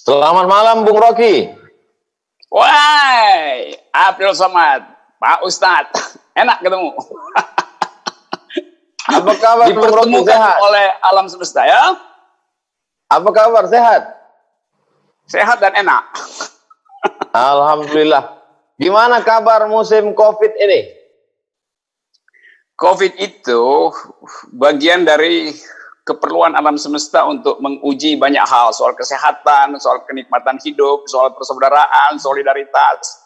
Selamat malam, Bung Rocky. Wah, Abdul Somad, Pak Ustadz, enak ketemu. Apa kabar, Bung Rocky? Sehat? Oleh alam semesta ya. Apa kabar? Sehat? Sehat dan enak. Alhamdulillah. Gimana kabar musim COVID ini? COVID itu bagian dari keperluan alam semesta untuk menguji banyak hal, soal kesehatan, soal kenikmatan hidup, soal persaudaraan, solidaritas,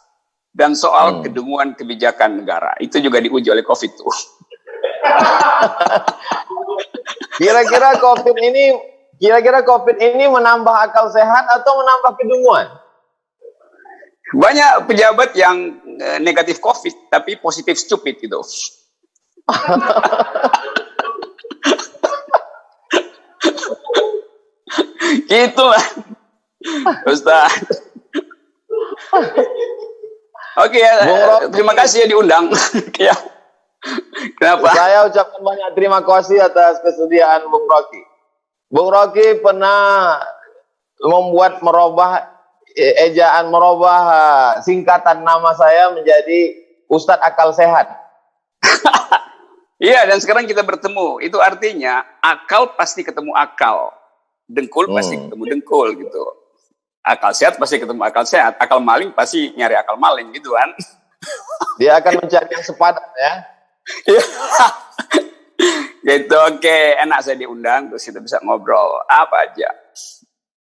dan soal kedunguan kebijakan negara. Itu juga diuji oleh COVID itu. Kira-kira COVID ini menambah akal sehat atau menambah kedunguan? Banyak pejabat yang negatif COVID tapi positif stupid gitu. Gitulah, Ustaz. Oke ya, terima kasih ya diundang. Ya. Kenapa? Saya ucapkan banyak terima kasih atas kesediaan Bung Rocky. Bung Rocky pernah merubah singkatan nama saya menjadi Ustadz Akal Sehat. Iya, dan sekarang kita bertemu. Itu artinya akal pasti ketemu akal. Dengkul pasti ketemu dengkul gitu. Akal sehat pasti ketemu akal sehat. Akal maling pasti nyari akal maling gitu kan. Dia akan mencari yang sepadan ya. Gitu, oke. Enak saya diundang, terus kita bisa ngobrol apa aja.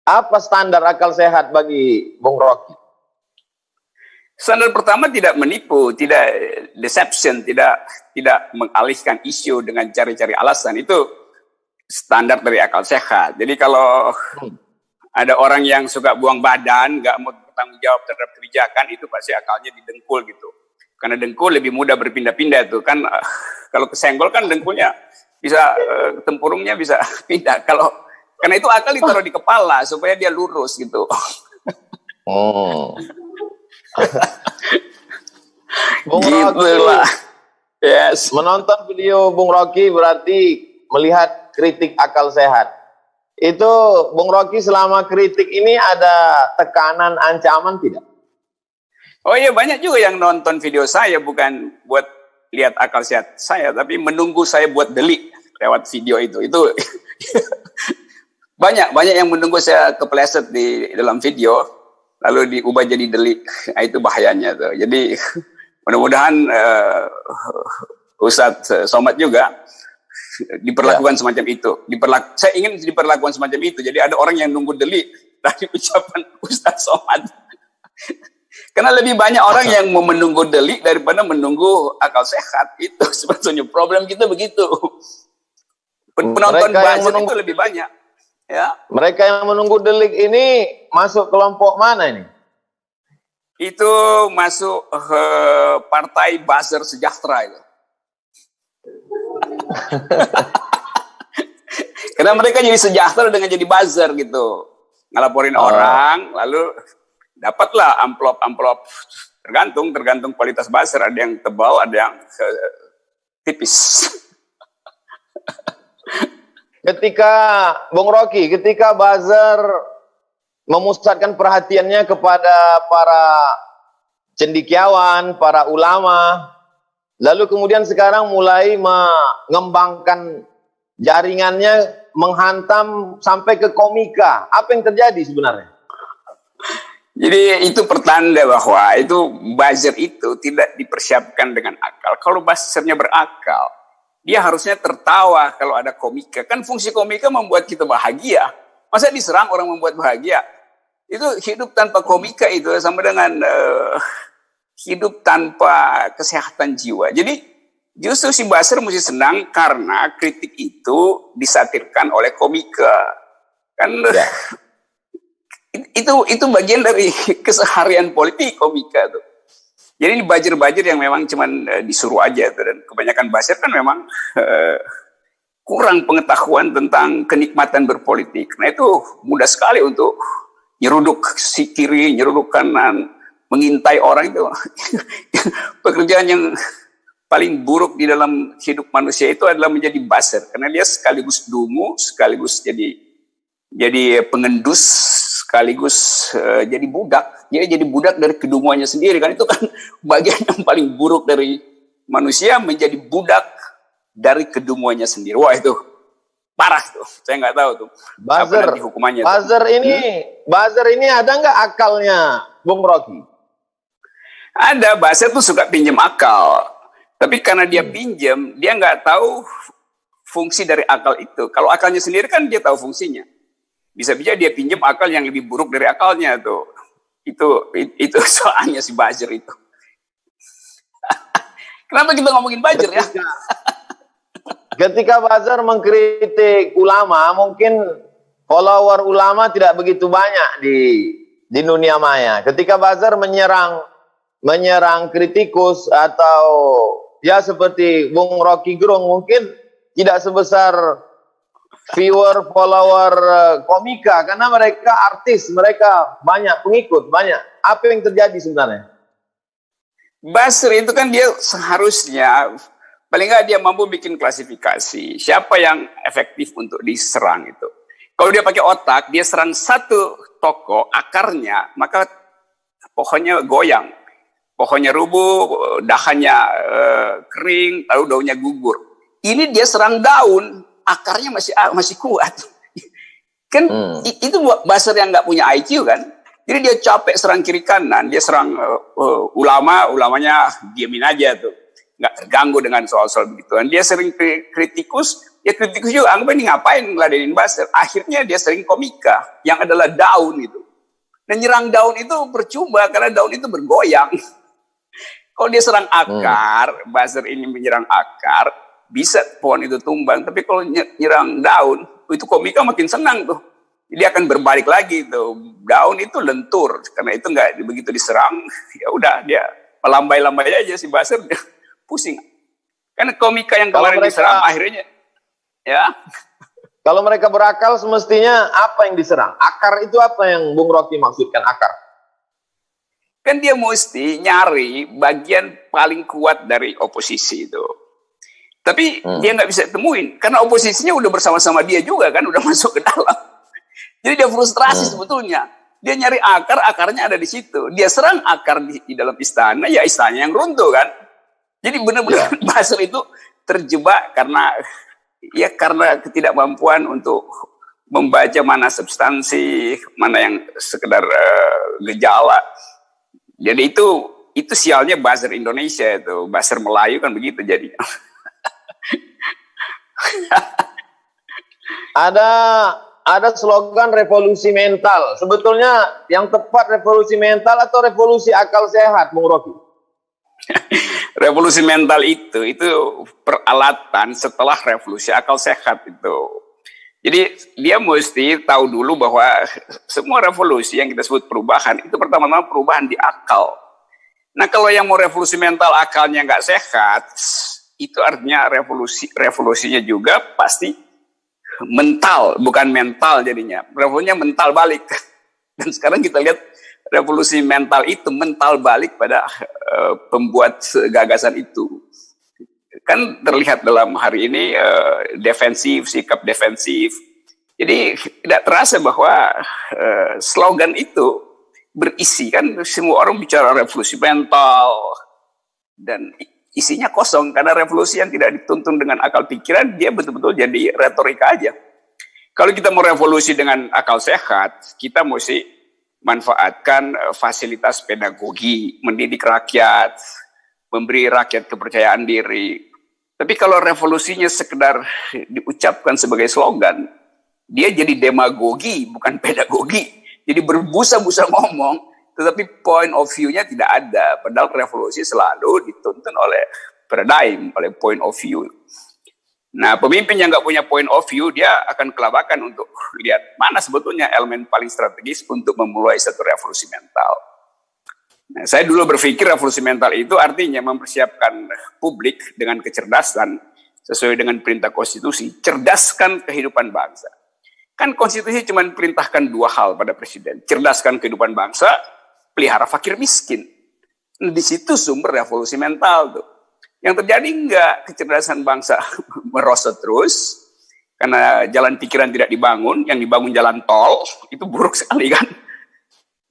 Apa standar akal sehat bagi Bung Rocky? Standar pertama tidak menipu, tidak deception, tidak mengalihkan isu dengan cari-cari alasan. Itu standar dari akal sehat. Jadi kalau ada orang yang suka buang badan, nggak mau bertanggung jawab terhadap kebijakan, itu pasti akalnya didengkul gitu. Karena dengkul lebih mudah berpindah-pindah tuh kan. Kalau kesenggol kan dengkulnya bisa tempurungnya bisa pindah. Karena itu akal ditaruh di kepala supaya dia lurus gitu. Bung Rocky, yes. Menonton video Bung Rocky berarti melihat kritik akal sehat. Itu Bung Rocky selama kritik ini ada tekanan, ancaman tidak? Oh iya, banyak juga yang nonton video saya bukan buat lihat akal sehat saya, tapi menunggu saya buat delik lewat video itu. Itu banyak yang menunggu saya kepleset di dalam video lalu diubah jadi delik. Nah, itu bahayanya tuh. Jadi mudah-mudahan Ustadz Somad juga diperlakukan semacam itu. Saya ingin diperlakukan semacam itu. Jadi ada orang yang nunggu delik dari ucapan Ustadz Somad. Karena lebih banyak orang yang mau menunggu delik daripada menunggu akal sehat. Itu sebetulnya problem kita begitu. Penonton buzzer itu lebih banyak. Ya. Mereka yang menunggu delik ini masuk kelompok mana ini? Itu masuk partai buzzer sejahtera itu. Karena mereka jadi sejahtera dengan jadi buzzer gitu. Ngelaporin orang, lalu dapatlah amplop tergantung kualitas buzzer, ada yang tebal, ada yang tipis. Bung Rocky, ketika buzzer memusatkan perhatiannya kepada para cendekiawan, para ulama, lalu kemudian sekarang mulai mengembangkan jaringannya, menghantam sampai ke komika. Apa yang terjadi sebenarnya? Jadi itu pertanda bahwa itu buzzer itu tidak dipersiapkan dengan akal. Kalau buzzernya berakal, dia harusnya tertawa kalau ada komika. Kan fungsi komika membuat kita bahagia. Masa diserang orang membuat bahagia? Itu hidup tanpa komika itu sama dengan hidup tanpa kesehatan jiwa. Jadi justru si buzzer mesti senang karena kritik itu disatirkan oleh komika. Kan itu bagian dari keseharian politik komika tuh. Jadi ini buzzer yang memang cuman disuruh aja tuh, dan kebanyakan buzzer kan memang kurang pengetahuan tentang kenikmatan berpolitik. Nah itu mudah sekali untuk nyeruduk si kiri, nyeruduk kanan, mengintai orang itu. Pekerjaan yang paling buruk di dalam hidup manusia itu adalah menjadi buzzer, karena dia sekaligus dungu, sekaligus jadi pengendus, sekaligus jadi budak. Dia jadi budak dari kedunguannya sendiri kan, itu kan bagian yang paling buruk dari manusia, menjadi budak dari kedunguannya sendiri. Wah, itu parah tuh. Saya nggak tahu tuh Buzzer, apa nanti hukumannya. Buzzer ini ada nggak akalnya, Bung Rocky? Ada, Buzzer tuh suka pinjam akal. Tapi karena dia pinjam, dia nggak tahu fungsi dari akal itu. Kalau akalnya sendiri kan dia tahu fungsinya. Bisa-bisa dia pinjam akal yang lebih buruk dari akalnya tuh. Itu soalnya si Buzzer itu. Kenapa kita ngomongin Buzzer ya? Ketika Buzzer mengkritik ulama, mungkin follower ulama tidak begitu banyak di dunia maya. Ketika Buzzer menyerang kritikus atau ya seperti Bung Rocky Gerung, mungkin tidak sebesar viewer, follower komika, karena mereka artis, mereka banyak pengikut, banyak. Apa yang terjadi sebenarnya? Buzzer itu kan dia seharusnya paling nggak dia mampu bikin klasifikasi siapa yang efektif untuk diserang itu. Kalau dia pakai otak, dia serang satu toko akarnya, maka pohonnya goyang, pohonnya rubuh, dahannya kering, lalu daunnya gugur. Ini dia serang daun, akarnya masih kuat. Kan itu Buzzer yang nggak punya IQ kan. Jadi dia capek serang kiri kanan, dia serang ulamanya diamin aja tuh, nggak terganggu dengan soal-soal begituan. Dia sering kritikus, ya kritikus juga anggap ini ngapain ngeladenin Buzzer. Akhirnya dia sering komika yang adalah daun itu. Dan nyerang daun itu percuma karena daun itu bergoyang. Kalau dia serang akar, Buzzer ini menyerang akar, bisa pohon itu tumbang. Tapi kalau nyerang daun, itu komika makin senang tuh. Dia akan berbalik lagi tuh. Daun itu lentur karena itu nggak begitu diserang, ya udah dia melambai-lambai aja si Buzzer, pusing. Karena komika yang kemarin diserang akhirnya ya. Kalau mereka berakal semestinya apa yang diserang? Akar itu apa yang Bung Rocky maksudkan akar? Kan dia mesti nyari bagian paling kuat dari oposisi itu. Tapi dia nggak bisa temuin karena oposisinya udah bersama-sama dia juga kan, udah masuk ke dalam. Jadi dia frustrasi sebetulnya. Dia nyari akar, akarnya ada di situ. Dia serang akar di dalam istana, ya istana yang runtuh kan. Jadi benar-benar Buzzer itu terjebak karena ketidakmampuan untuk membaca mana substansi, mana yang sekedar gejala. Jadi itu sialnya Buzzer Indonesia itu. Buzzer Melayu kan begitu jadinya. Ada slogan revolusi mental. Sebetulnya yang tepat revolusi mental atau revolusi akal sehat, Bung Rocky? Revolusi mental itu peralatan setelah revolusi akal sehat itu. Jadi dia mesti tahu dulu bahwa semua revolusi yang kita sebut perubahan itu pertama-tama perubahan di akal. Nah kalau yang mau revolusi mental akalnya nggak sehat, itu artinya revolusinya juga pasti mental, bukan mental jadinya. Revolusinya mental balik. Dan sekarang kita lihat revolusi mental itu mental balik pada pembuat gagasan itu. Kan terlihat dalam hari ini defensif, sikap defensif. Jadi tidak terasa bahwa slogan itu berisi kan semua orang bicara revolusi mental dan isinya kosong karena revolusi yang tidak dituntun dengan akal pikiran dia betul-betul jadi retorika aja. Kalau kita mau revolusi dengan akal sehat, kita mesti manfaatkan fasilitas pedagogi, mendidik rakyat, memberi rakyat kepercayaan diri. Tapi kalau revolusinya sekedar diucapkan sebagai slogan, dia jadi demagogi bukan pedagogi. Jadi berbusa-busa ngomong, tetapi point of view-nya tidak ada. Padahal revolusi selalu dituntun oleh paradigm, oleh point of view. Nah, pemimpin yang nggak punya point of view, dia akan kelabakan untuk lihat mana sebetulnya elemen paling strategis untuk memulai satu revolusi mental. Nah, saya dulu berpikir revolusi mental itu artinya mempersiapkan publik dengan kecerdasan sesuai dengan perintah konstitusi, cerdaskan kehidupan bangsa. Kan konstitusi cuma perintahkan dua hal pada presiden, cerdaskan kehidupan bangsa, pelihara fakir miskin. Di situ sumber revolusi mental tuh. Yang terjadi enggak, kecerdasan bangsa merosot terus, Karena jalan pikiran tidak dibangun, yang dibangun jalan tol, itu buruk sekali kan.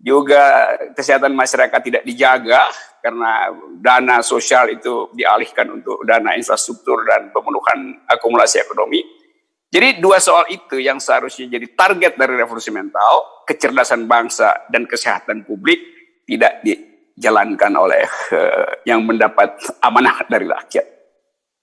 Juga kesehatan masyarakat tidak dijaga, karena dana sosial itu dialihkan untuk dana infrastruktur dan pemenuhan akumulasi ekonomi. Jadi dua soal itu yang seharusnya jadi target dari revolusi mental, kecerdasan bangsa dan kesehatan publik, tidak dijalankan oleh yang mendapat amanah dari rakyat.